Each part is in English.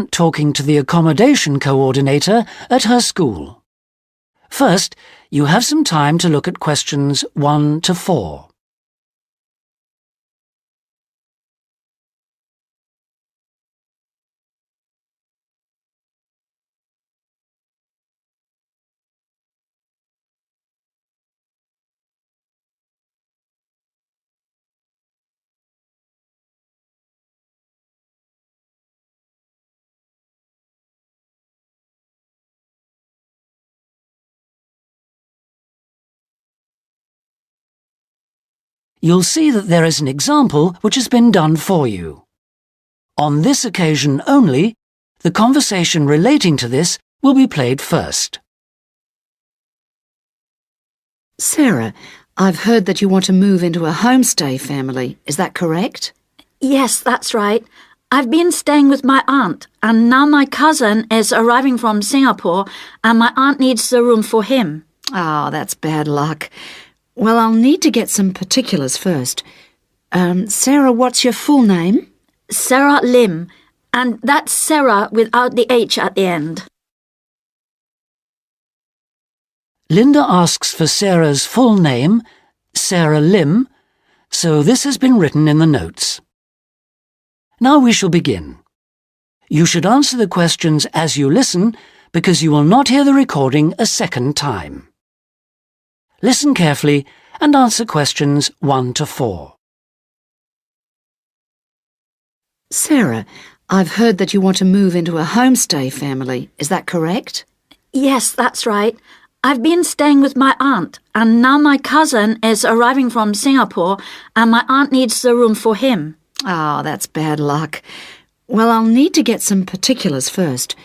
talking to the accommodation coordinator at her school. First, you have some time to look at questions 1 to 4. You'll see that there is an example which has been done for you. On this occasion only, the conversation relating to this will be played first. Sarah, I've heard that you want to move into a homestay family. Is that correct? Yes, that's right. I've been staying with my aunt, and now my cousin is arriving from Singapore, and my aunt needs the room for him. Oh, that's bad luck. Well, I'll need to get some particulars first. Sarah, what's your full name? Sarah Lim, and that's Sarah without the H at the end. Linda asks for Sarah's full name, Sarah Lim, so this has been written in the notes. Now we shall begin. You should answer the questions as you listen, because you will not hear the recording a second time. Listen carefully and answer questions 1 to 4. Sarah, I've heard that you want to move into a homestay family. Is that correct? Yes, that's right. I've been staying with my aunt, and now my cousin is arriving from Singapore, and my aunt needs the room for him. Oh, that's bad luck. Well, I'll need to get some particulars first.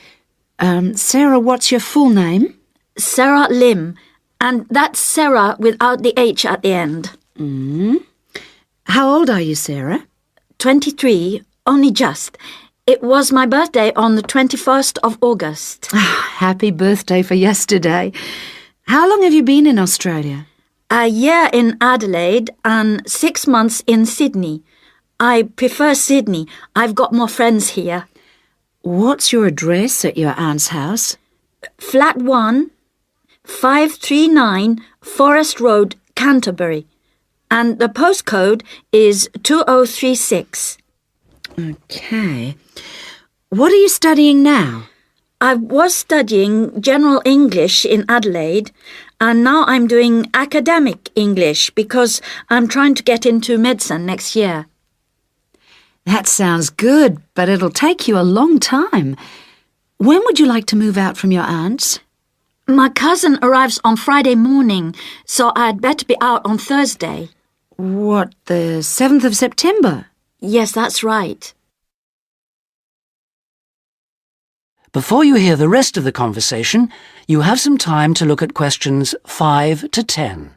Sarah, what's your full name? Sarah Lim, and that's Sarah without the H at the end. How old are you, Sarah? 23, only just. It was my birthday on the 21st of August. Happy birthday for yesterday. How long have you been in Australia? A year in Adelaide and 6 months in Sydney. I prefer Sydney. I've got more friends here. What's your address at your aunt's house? Flat 1, 539 Forest Road, Canterbury. And the postcode is 2036. Okay. What are you studying now? I was studying General English in Adelaide, and now I'm doing Academic English because I'm trying to get into medicine next year. That sounds good, but it'll take you a long time. When would you like to move out from your aunt's? My cousin arrives on Friday morning, so I'd better be out on Thursday. What, the 7th of September? Yes, that's right. Before you hear the rest of the conversation, you have some time to look at questions 5 to 10.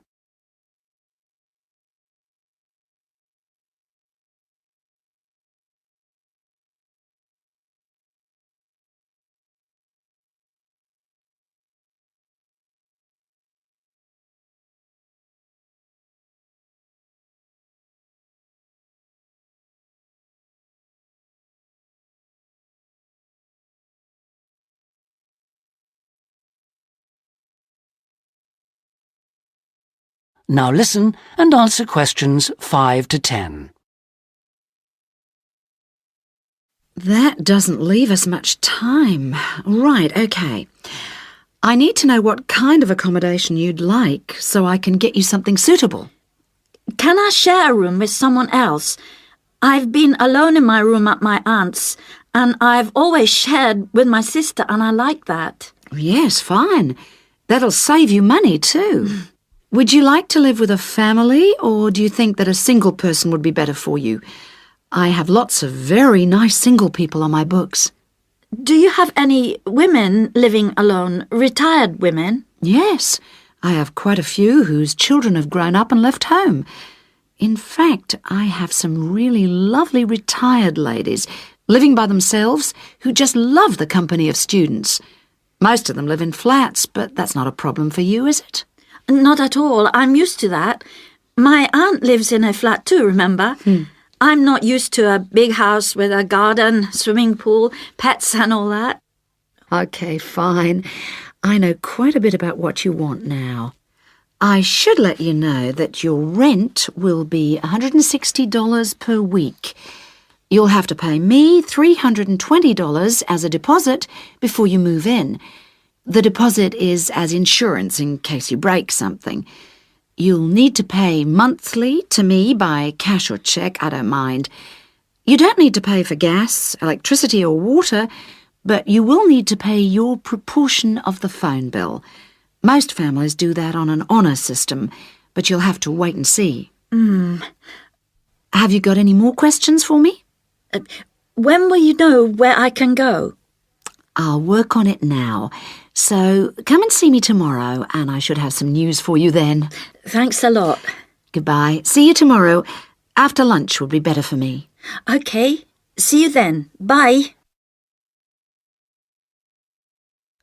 Now listen and answer questions 5 to 10. That doesn't leave us much time. Right, okay. I need to know what kind of accommodation you'd like so I can get you something suitable. Can I share a room with someone else? I've been alone in my room at my aunt's, and I've always shared with my sister, and I like that. Yes, fine. That'll save you money too. Would you like to live with a family, or do you think that a single person would be better for you? I have lots of very nice single people on my books. Do you have any women living alone, retired women? Yes, I have quite a few whose children have grown up and left home. In fact, I have some really lovely retired ladies living by themselves who just love the company of students. Most of them live in flats, but that's not a problem for you, is it? Not at all. I'm used to that. My aunt lives in a flat too, remember? I'm not used to a big house with a garden, swimming pool, pets and all that. OK, fine. I know quite a bit about what you want now. I should let you know that your rent will be $160 per week. You'll have to pay me $320 as a deposit before you move in. The deposit is as insurance in case you break something. You'll need to pay monthly to me by cash or cheque, I don't mind. You don't need to pay for gas, electricity or water, but you will need to pay your proportion of the phone bill. Most families do that on an honour system, but you'll have to wait and see. Have you got any more questions for me? When will you know where I can go? I'll work on it now. So come and see me tomorrow, and I should have some news for you then. Thanks a lot. Goodbye. See you tomorrow. After lunch would be better for me. OK. See you then. Bye.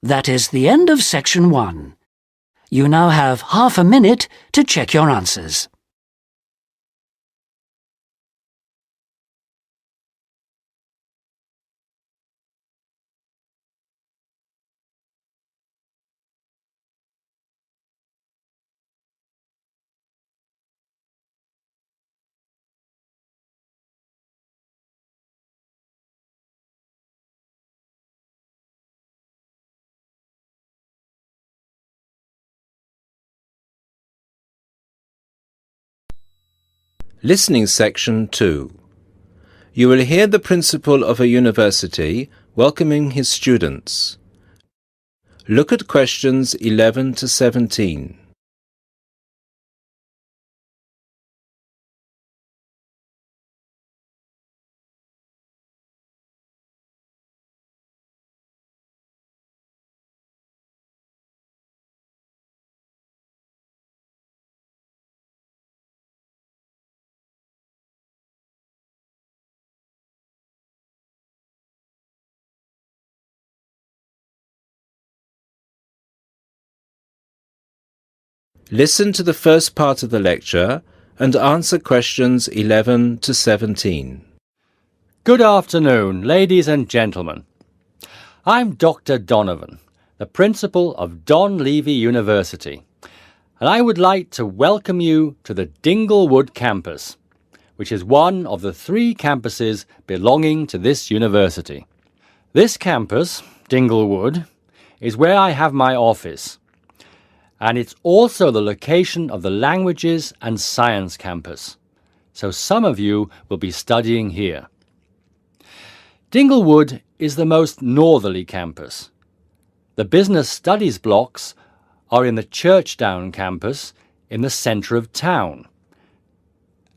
That is the end of section 1. You now have half a minute to check your answers. Listening section 2. You will hear the principal of a university welcoming his students. Look at questions 11 to 17. Listen to the first part of the lecture and answer questions 11 to 17. Good afternoon, ladies and gentlemen. I'm Dr. Donovan, the principal of Don Levy University, and I would like to welcome you to the Dinglewood campus, which is one of the 3 campuses belonging to this university. This campus, Dinglewood, is where I have my office, and it's also the location of the Languages and Science campus, so some of you will be studying here. Dinglewood is the most northerly campus. The business studies blocks are in the Churchdown campus in the centre of town,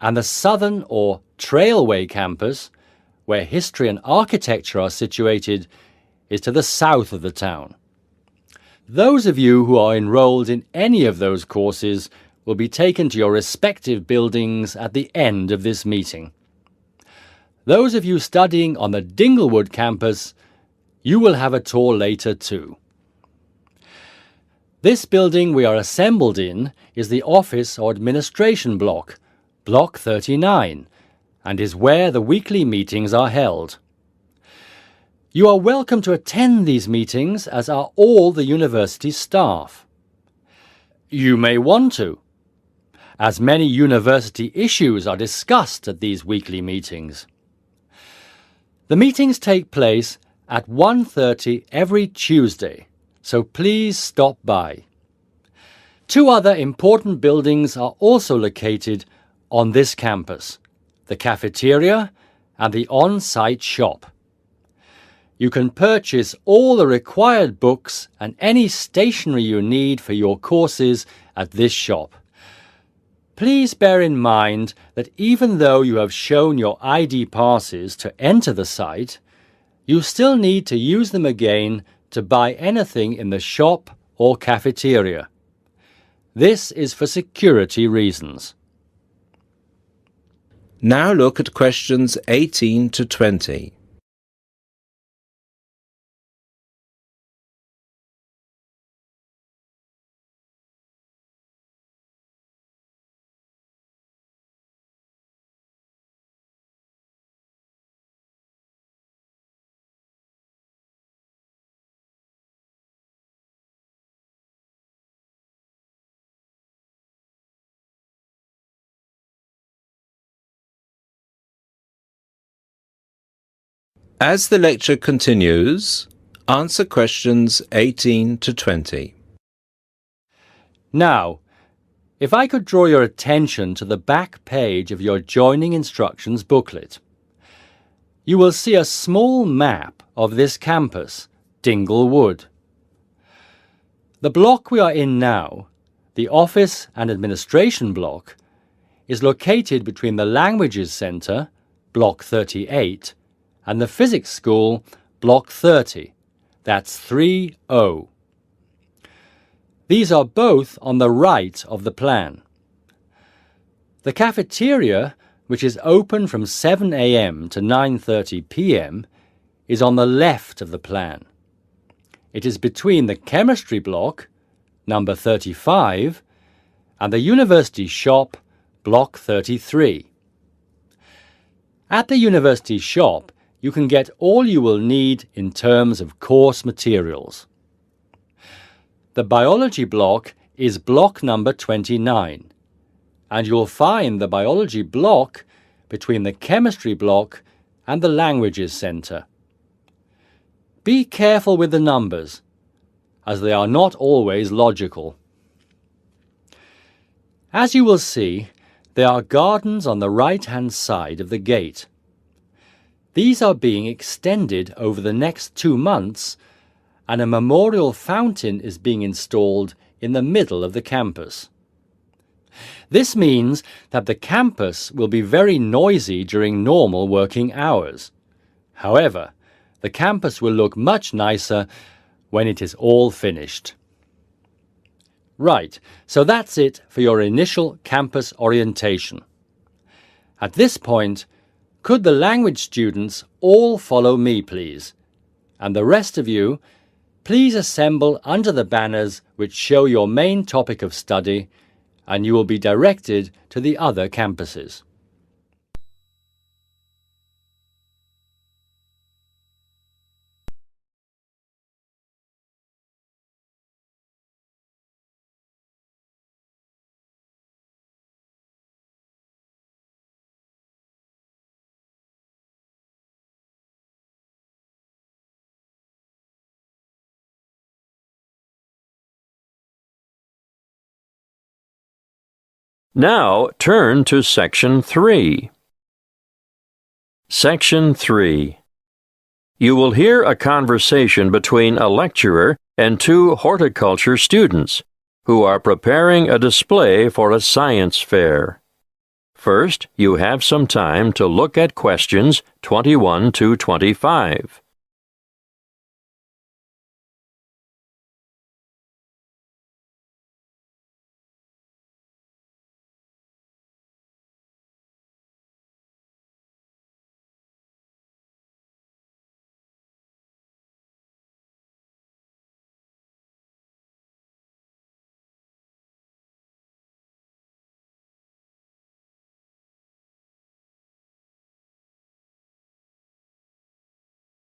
and the southern or Trailway campus, where history and architecture are situated, is to the south of the town. Those of you who are enrolled in any of those courses will be taken to your respective buildings at the end of this meeting. Those of you studying on the Dinglewood campus, you will have a tour later too. This building we are assembled in is the office or administration block, Block 39, and is where the weekly meetings are held. You are welcome to attend these meetings, as are all the university staff. You may want to, as many university issues are discussed at these weekly meetings. The meetings take place at 1:30 every Tuesday, so please stop by. 2 other important buildings are also located on this campus, the cafeteria and the on-site shop. You can purchase all the required books and any stationery you need for your courses at this shop. Please bear in mind that even though you have shown your ID passes to enter the site, you still need to use them again to buy anything in the shop or cafeteria. This is for security reasons. Now look at questions 18 to 20. As the lecture continues, answer questions 18 to 20. Now, if I could draw your attention to the back page of your joining instructions booklet, you will see a small map of this campus, Dingle Wood. The block we are in now, the Office and Administration block, is located between the Languages Centre, Block 38, and the Physics School, Block 30. That's 3O. These are both on the right of the plan. The cafeteria, which is open from 7 a.m. to 9:30 p.m., is on the left of the plan. It is between the chemistry block, number 35, and the university shop, block 33. At the university shop, you can get all you will need in terms of course materials. The biology block is block number 29, and you'll find the biology block between the chemistry block and the languages centre. Be careful with the numbers, as they are not always logical. As you will see, there are gardens on the right-hand side of the gate. These are being extended over the next 2 months, and a memorial fountain is being installed in the middle of the campus. This means that the campus will be very noisy during normal working hours. However, the campus will look much nicer when it is all finished. Right, so that's it for your initial campus orientation. At this point, could the language students all follow me, please? And the rest of you, please assemble under the banners which show your main topic of study, and you will be directed to the other campuses. Now turn to Section 3. Section 3. You will hear a conversation between a lecturer and 2 horticulture students who are preparing a display for a science fair. First, you have some time to look at questions 21 to 25.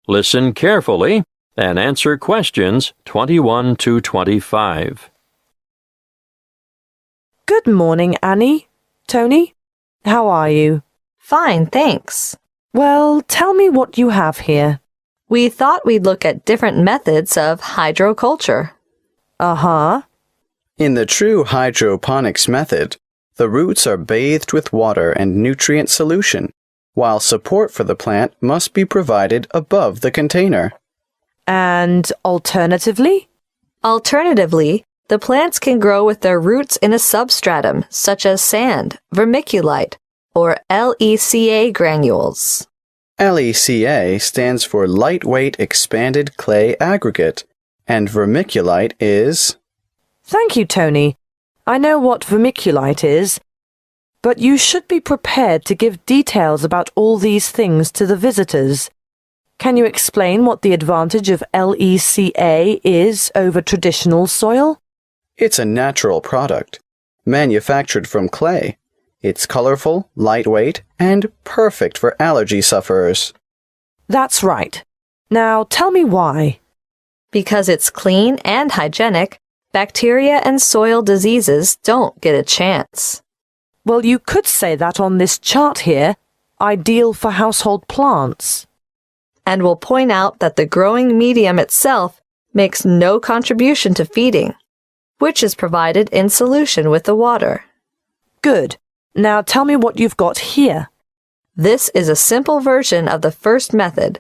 Listen carefully and answer questions 21 to 25. Good morning, Annie. Tony, how are you? Fine, thanks. Well, tell me what you have here. We thought we'd look at different methods of hydroculture. Uh-huh. In the true hydroponics method, the roots are bathed with water and nutrient solution, while support for the plant must be provided above the container. And alternatively? Alternatively, the plants can grow with their roots in a substratum, such as sand, vermiculite, or LECA granules. LECA stands for Lightweight Expanded Clay Aggregate, and vermiculite is... Thank you, Tony. I know what vermiculite is, but you should be prepared to give details about all these things to the visitors. Can you explain what the advantage of LECA is over traditional soil? It's a natural product, manufactured from clay. It's colorful, lightweight, and perfect for allergy sufferers. That's right. Now tell me why. Because it's clean and hygienic, bacteria and soil diseases don't get a chance. Well, you could say that on this chart here, ideal for household plants. and will point out that the growing medium itself makes no contribution to feeding, which is provided in solution with the water. Good. Now tell me what you've got here. This is a simple version of the first method,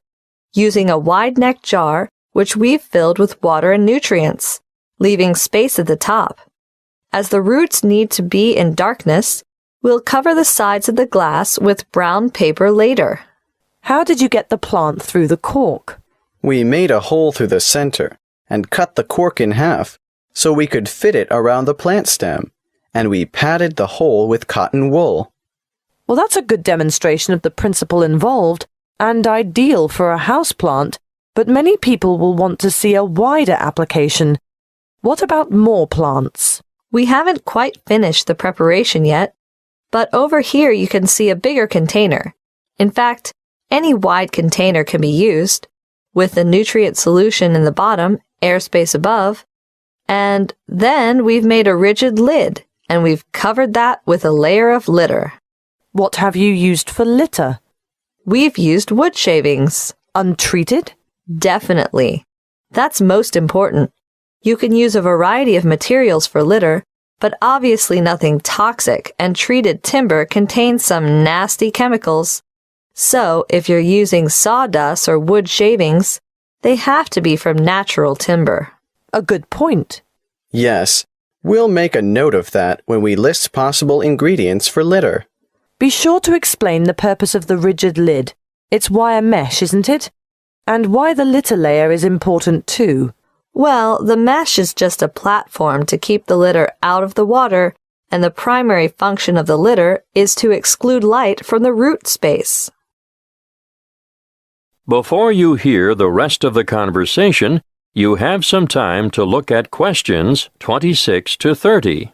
using a wide-necked jar which we've filled with water and nutrients, leaving space at the top. As the roots need to be in darkness, we'll cover the sides of the glass with brown paper later. How did you get the plant through the cork? We made a hole through the center and cut the cork in half so we could fit it around the plant stem, and we padded the hole with cotton wool. Well, that's a good demonstration of the principle involved and ideal for a houseplant, but many people will want to see a wider application. What about more plants? We haven't quite finished the preparation yet, but over here you can see a bigger container. In fact, any wide container can be used, with the nutrient solution in the bottom, airspace above, and then we've made a rigid lid, and we've covered that with a layer of litter. What have you used for litter? We've used wood shavings. Untreated? Definitely. That's most important. You can use a variety of materials for litter, but obviously nothing toxic, and treated timber contains some nasty chemicals. So, if you're using sawdust or wood shavings, they have to be from natural timber. A good point. Yes, we'll make a note of that when we list possible ingredients for litter. Be sure to explain the purpose of the rigid lid. It's wire mesh, isn't it? And why the litter layer is important too. Well, the mesh is just a platform to keep the litter out of the water, and the primary function of the litter is to exclude light from the root space. Before you hear the rest of the conversation, you have some time to look at questions 26 to 30.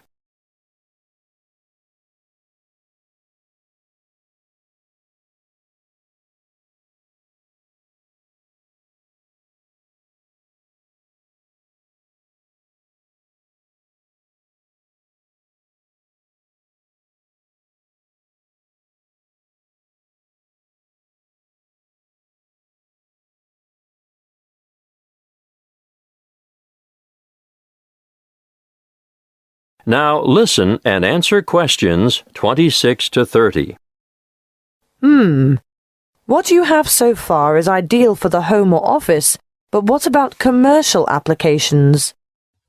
Now listen and answer questions 26 to 30. What you have so far is ideal for the home or office, but what about commercial applications?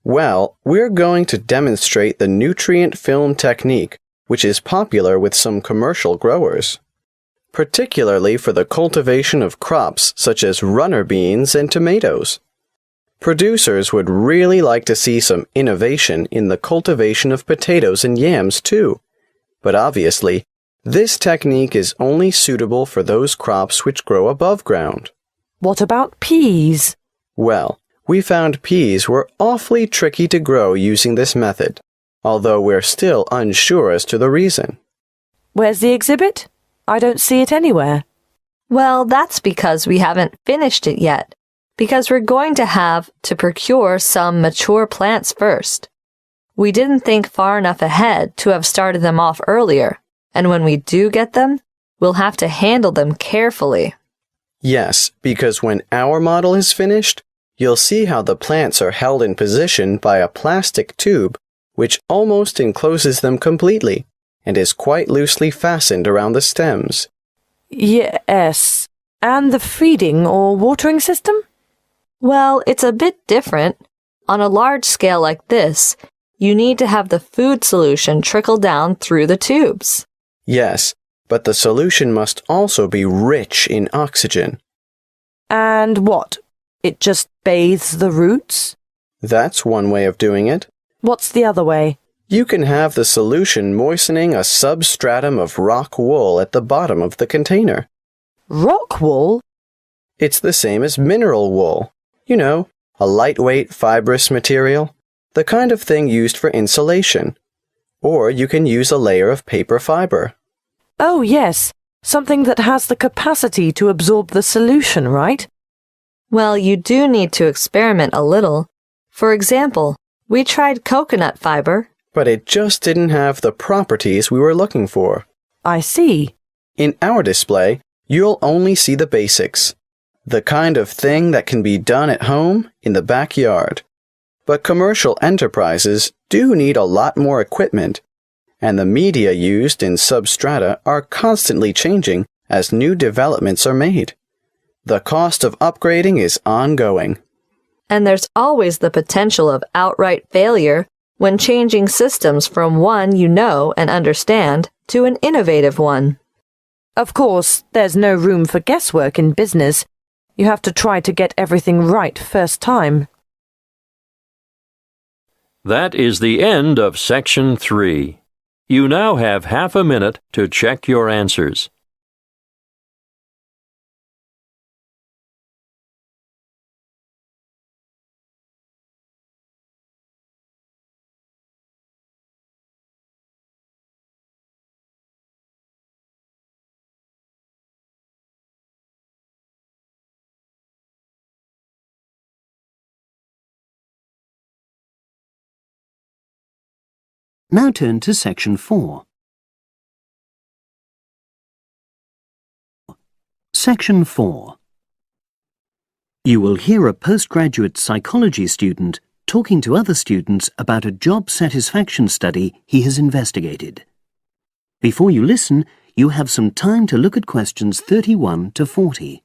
Well, we're going to demonstrate the nutrient film technique, which is popular with some commercial growers, particularly for the cultivation of crops such as runner beans and tomatoes. Producers would really like to see some innovation in the cultivation of potatoes and yams too, but obviously, this technique is only suitable for those crops which grow above ground. What about peas? Well, we found peas were awfully tricky to grow using this method, although we're still unsure as to the reason. Where's the exhibit? I don't see it anywhere. Well, that's because we haven't finished it yet, because we're going to have to procure some mature plants first. We didn't think far enough ahead to have started them off earlier, and when we do get them, we'll have to handle them carefully. Yes, because when our model is finished, you'll see how the plants are held in position by a plastic tube which almost encloses them completely and is quite loosely fastened around the stems. Yes. And the feeding or watering system? Well, it's a bit different. On a large scale like this, you need to have the food solution trickle down through the tubes. Yes, but the solution must also be rich in oxygen. And what? It just bathes the roots? That's one way of doing it. What's the other way? You can have the solution moistening a substratum of rock wool at the bottom of the container. Rock wool? It's the same as mineral wool. You know, a lightweight fibrous material, the kind of thing used for insulation. Or you can use a layer of paper fiber. Oh, yes. Something that has the capacity to absorb the solution, right? Well, you do need to experiment a little. For example, we tried coconut fiber, but it just didn't have the properties we were looking for. I see. In our display, you'll only see the basics. the kind of thing that can be done at home in the backyard. But commercial enterprises do need a lot more equipment, and the media used in substrata are constantly changing as new developments are made. The cost of upgrading is ongoing. And there's always the potential of outright failure when changing systems from one you know and understand to an innovative one. Of course, there's no room for guesswork in business. You have to try to get everything right first time. That is the end of Section 3. You now have half a minute to check your answers. Now turn to Section 4. Section 4. You will hear a postgraduate psychology student talking to other students about a job satisfaction study he has investigated. Before you listen, you have some time to look at questions 31 to 40.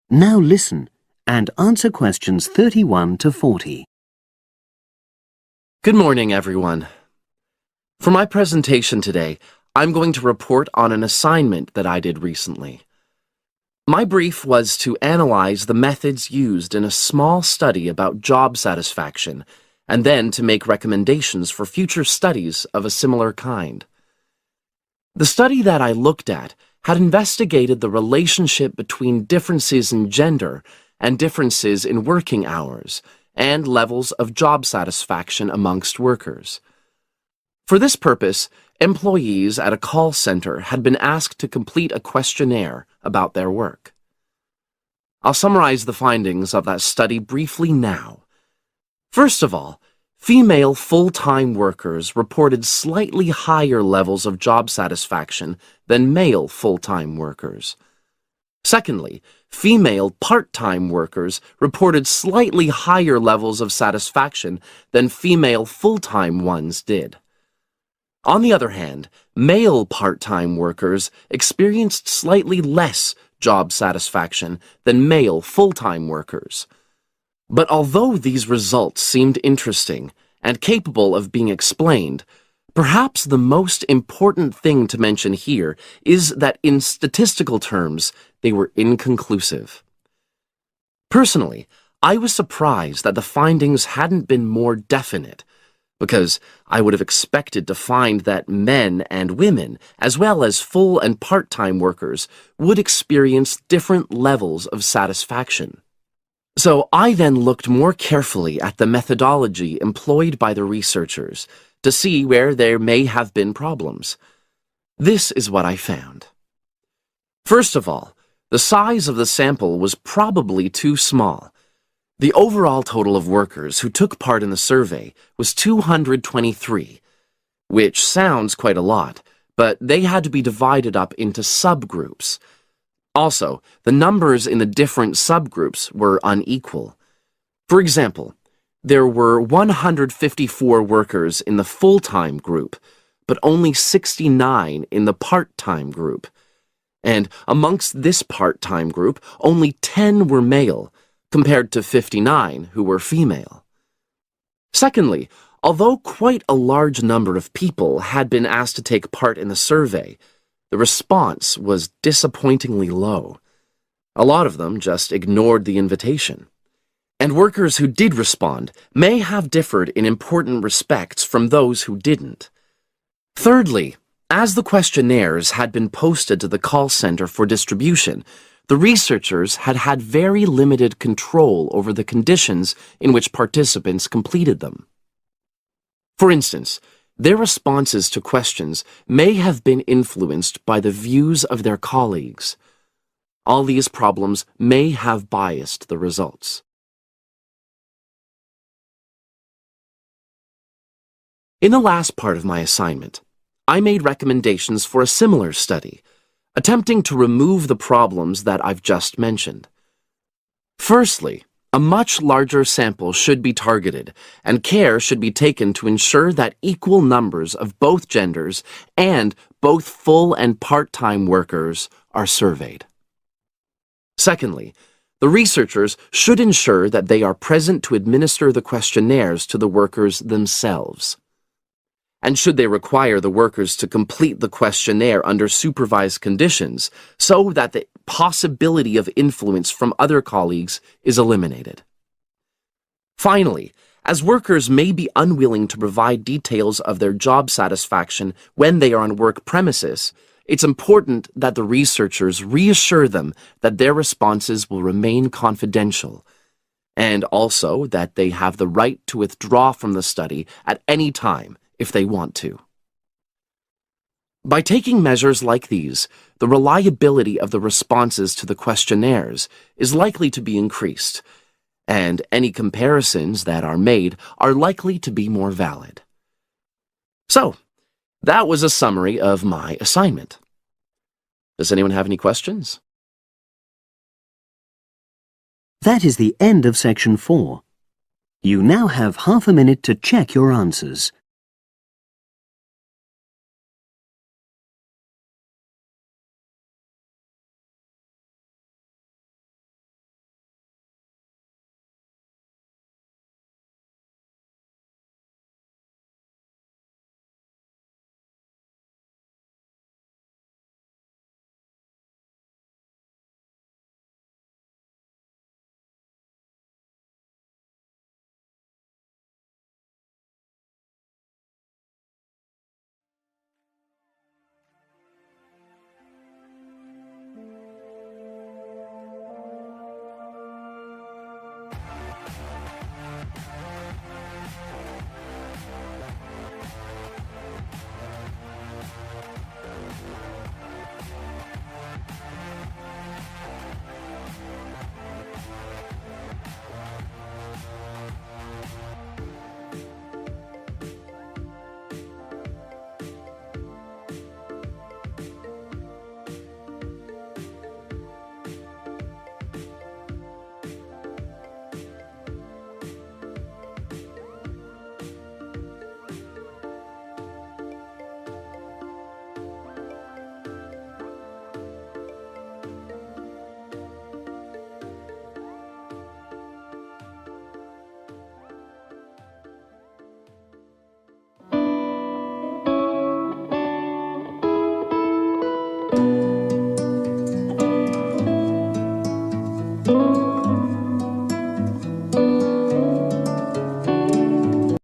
Now listen and answer questions 31 to 40. Good morning, everyone. For my presentation today, I'm going to report on an assignment that I did recently. My brief was to analyze the methods used in a small study about job satisfaction, and then to make recommendations for future studies of a similar kind. The study that I looked at had investigated the relationship between differences in gender and differences in working hours and levels of job satisfaction amongst workers. For this purpose, employees at a call center had been asked to complete a questionnaire about their work. I'll summarize the findings of that study briefly now. First of all, female full-time workers reported slightly higher levels of job satisfaction than male full-time workers. Secondly, female part-time workers reported slightly higher levels of satisfaction than female full-time ones did. On the other hand, male part-time workers experienced slightly less job satisfaction than male full-time workers. But although these results seemed interesting and capable of being explained, perhaps the most important thing to mention here is that in statistical terms, they were inconclusive. Personally, I was surprised that the findings hadn't been more definite, because I would have expected to find that men and women, as well as full and part-time workers, would experience different levels of satisfaction. So I then looked more carefully at the methodology employed by the researchers to see where there may have been problems. This is what I found. First of all, the size of the sample was probably too small. The overall total of workers who took part in the survey was 223, which sounds quite a lot, but they had to be divided up into subgroups. Also, the numbers in the different subgroups were unequal. For example, there were 154 workers in the full-time group, but only 69 in the part-time group. and amongst this part-time group, only 10 were male, compared to 59 who were female. Secondly, although quite a large number of people had been asked to take part in the survey, the response was disappointingly low. A lot of them just ignored the invitation. And workers who did respond may have differed in important respects from those who didn't. Thirdly, as the questionnaires had been posted to the call center for distribution, the researchers had had very limited control over the conditions in which participants completed them. For instance, their responses to questions may have been influenced by the views of their colleagues. All these problems may have biased the results. In the last part of my assignment, I made recommendations for a similar study, attempting to remove the problems that I've just mentioned. Firstly, a much larger sample should be targeted, and care should be taken to ensure that equal numbers of both genders and both full and part-time workers are surveyed. Secondly, the researchers should ensure that they are present to administer the questionnaires to the workers themselves. And should they require the workers to complete the questionnaire under supervised conditions so that the possibility of influence from other colleagues is eliminated. Finally, as workers may be unwilling to provide details of their job satisfaction when they are on work premises, it's important that the researchers reassure them that their responses will remain confidential, and also that they have the right to withdraw from the study at any time if they want to. By taking measures like these, the reliability of the responses to the questionnaires is likely to be increased, and any comparisons that are made are likely to be more valid. So, that was a summary of my assignment. Does anyone have any questions? That is the end of section 4. You now have half a minute to check your answers.